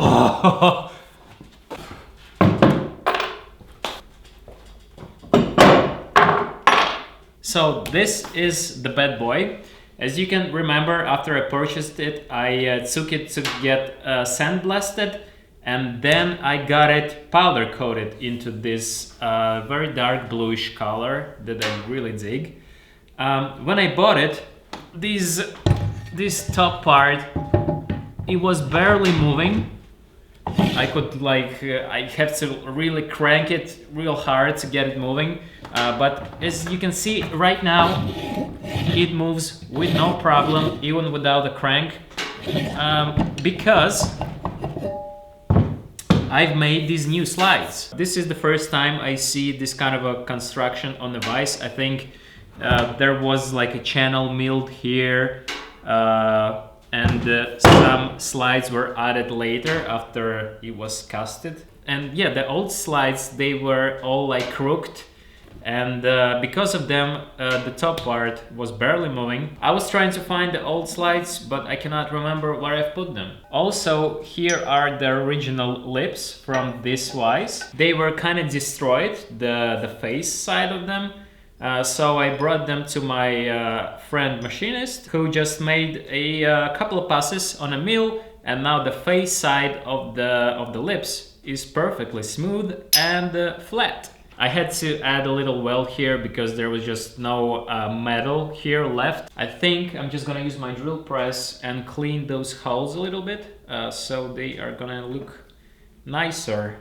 Oh. So this is the bad boy. As you can remember, after I purchased it, I took it to get sandblasted, and then I got it powder coated into this very dark bluish color that I really dig. When I bought it, this top part, it was barely moving. I could I have to really crank it real hard to get it moving. But as you can see right now, it moves with no problem, even without a crank, because I've made these new slides. This is the first time I see this kind of a construction on the vise. I think there was like a channel milled here, and some slides were added later after it was casted. And yeah, the old slides, they were all like crooked, and because of them the top part was barely moving. I was trying to find the old slides, but I cannot remember where I've put them. Also, here are the original lips from this vise. They were kind of destroyed, the face side of them. So I brought them to my friend machinist, who just made a couple of passes on a mill, and now the face side of the lips is perfectly smooth and flat. I had to add a little weld here because there was just no metal here left. I think I'm just gonna use my drill press and clean those holes a little bit, so they are gonna look nicer.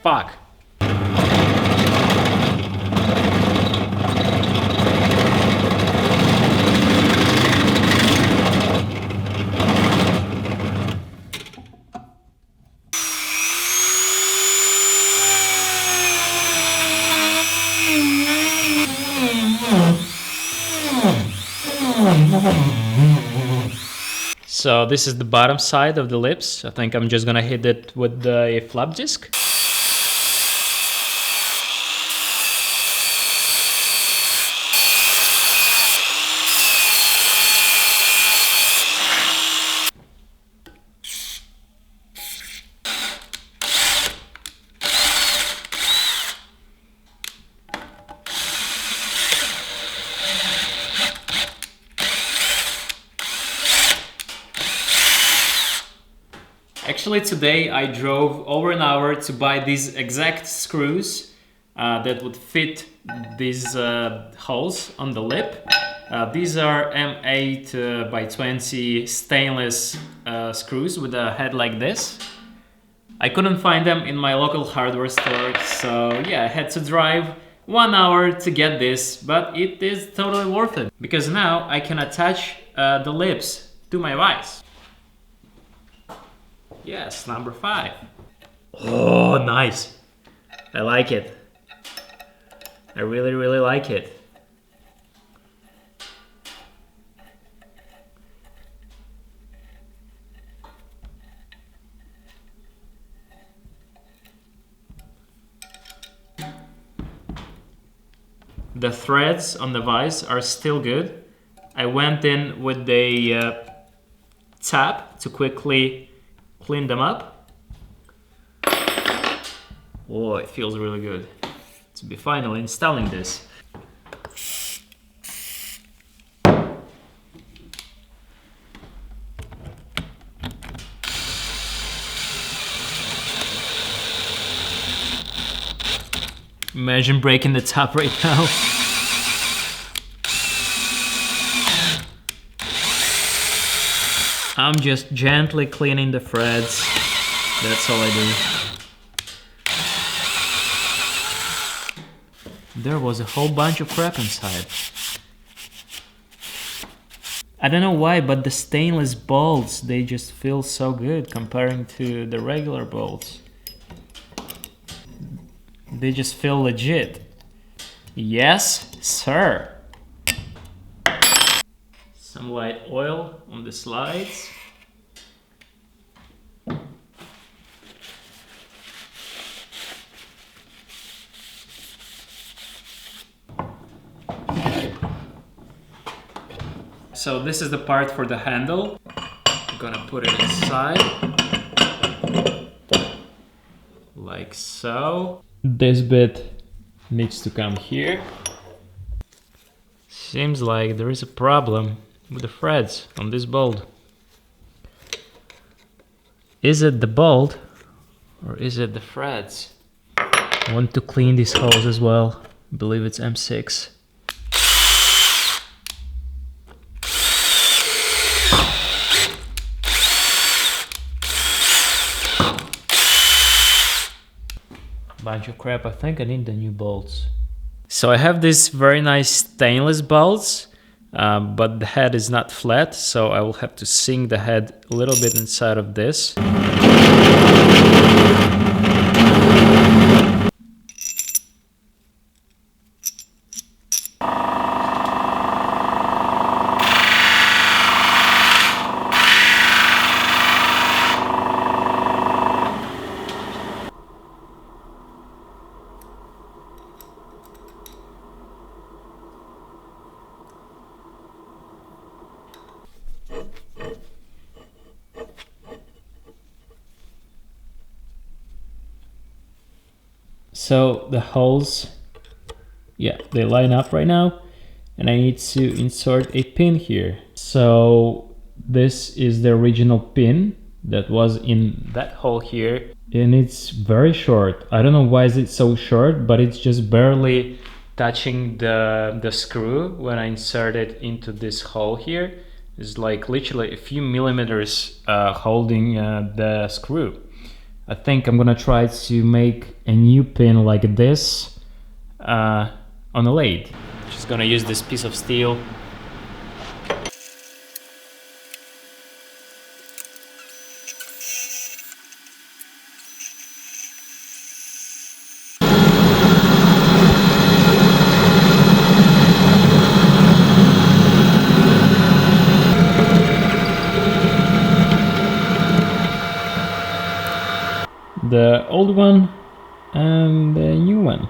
Fuck. So this is the bottom side of the lips. I think I'm just gonna hit it with a flap disc. Actually, today I drove over an hour to buy these exact screws that would fit these holes on the lip. These are M8 by 20 stainless screws with a head like this. I couldn't find them in my local hardware store, so yeah, I had to drive 1 hour to get this, but it is totally worth it, because now I can attach the lips to my vise. Yes, number 5. Oh, nice. I like it. I really, really like it. The threads on the vise are still good. I went in with a tap to quickly clean them up. Oh, it feels really good to be finally installing this. Imagine breaking the top right now. I'm just gently cleaning the threads. That's all I do. There was a whole bunch of crap inside. I don't know why, but the stainless bolts, they just feel so good comparing to the regular bolts. They just feel legit. Yes, sir. Some light oil on the slides. so this is the part for the handle. I'm gonna put it inside. Like so. This bit needs to come here. Seems like there is a problem with the threads on this bolt. Is it the bolt or is it the threads? I want to clean these holes as well. I believe it's M6. Bunch of crap. I think I need the new bolts. So I have these very nice stainless bolts, but the head is not flat, so I will have to sink the head a little bit inside of this. So the holes, yeah, they line up right now, and I need to insert a pin here. So this is the original pin that was in that hole here, and it's very short. I don't know why is it so short, but it's just barely touching the screw when I insert it into this hole here. It's like literally a few millimeters holding the screw. I think I'm gonna try to make a new pin like this on a lathe. Just gonna use this piece of steel. The old one and the new one.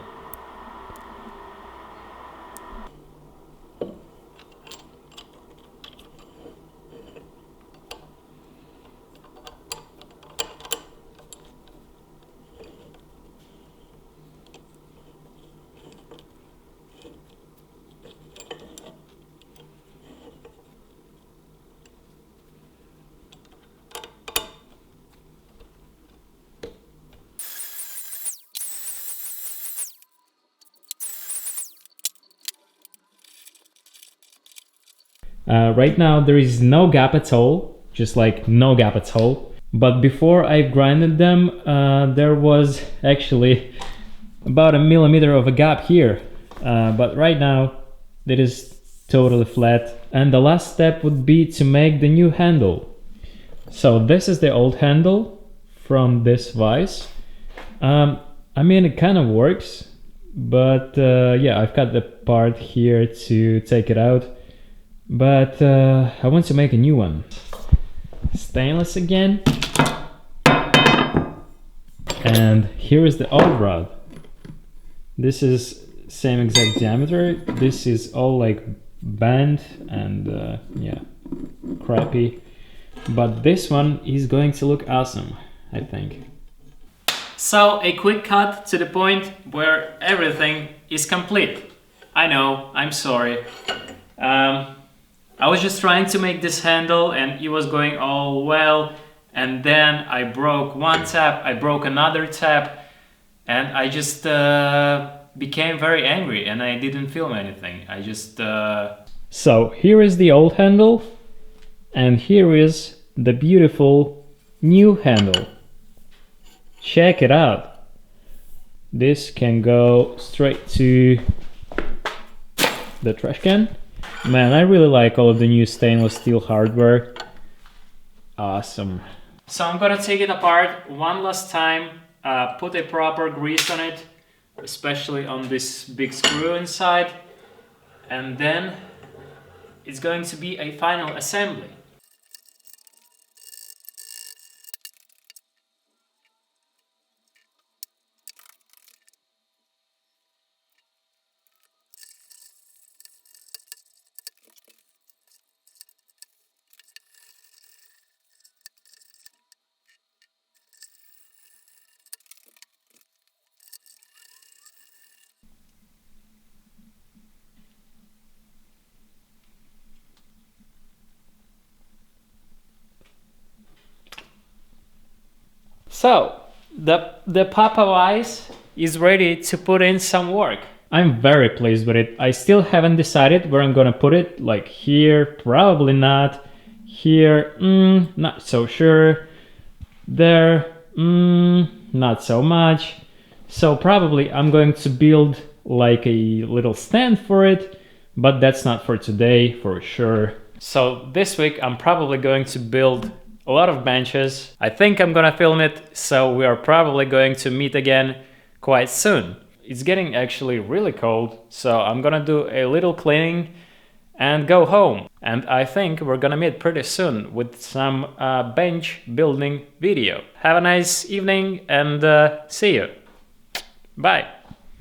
Right now there is no gap at all, just like no gap at all. But before I grinded them, there was actually about a millimeter of a gap here. But right now it is totally flat. And the last step would be to make the new handle. So this is the old handle from this vise. I mean, it kind of works, but yeah, I've got the part here to take it out. But I want to make a new one. Stainless again. And here is the old rod. This is same exact diameter. This is all like bent and yeah, crappy. But this one is going to look awesome, I think. So a quick cut to the point where everything is complete. I know, I'm sorry. I was just trying to make this handle and it was going all well, and then I broke one tab, I broke another tab, and I just became very angry and I didn't film anything. I just... So here is the old handle and here is the beautiful new handle. Check it out. This can go straight to the trash can. Man, I really like all of the new stainless steel hardware. Awesome. So I'm gonna take it apart one last time, put a proper grease on it, especially on this big screw inside, and then it's going to be a final assembly. So the Papa Wise is ready to put in some work. I'm very pleased with it. I still haven't decided where I'm gonna put it, like here, probably not. Here, not so sure. There, not so much. So probably I'm going to build like a little stand for it, but that's not for today for sure. So this week I'm probably going to build a lot of benches. I think I'm gonna film it, so we are probably going to meet again quite soon. It's getting actually really cold, so I'm gonna do a little cleaning and go home. And I think we're gonna meet pretty soon with some bench building video. Have a nice evening and see you. Bye.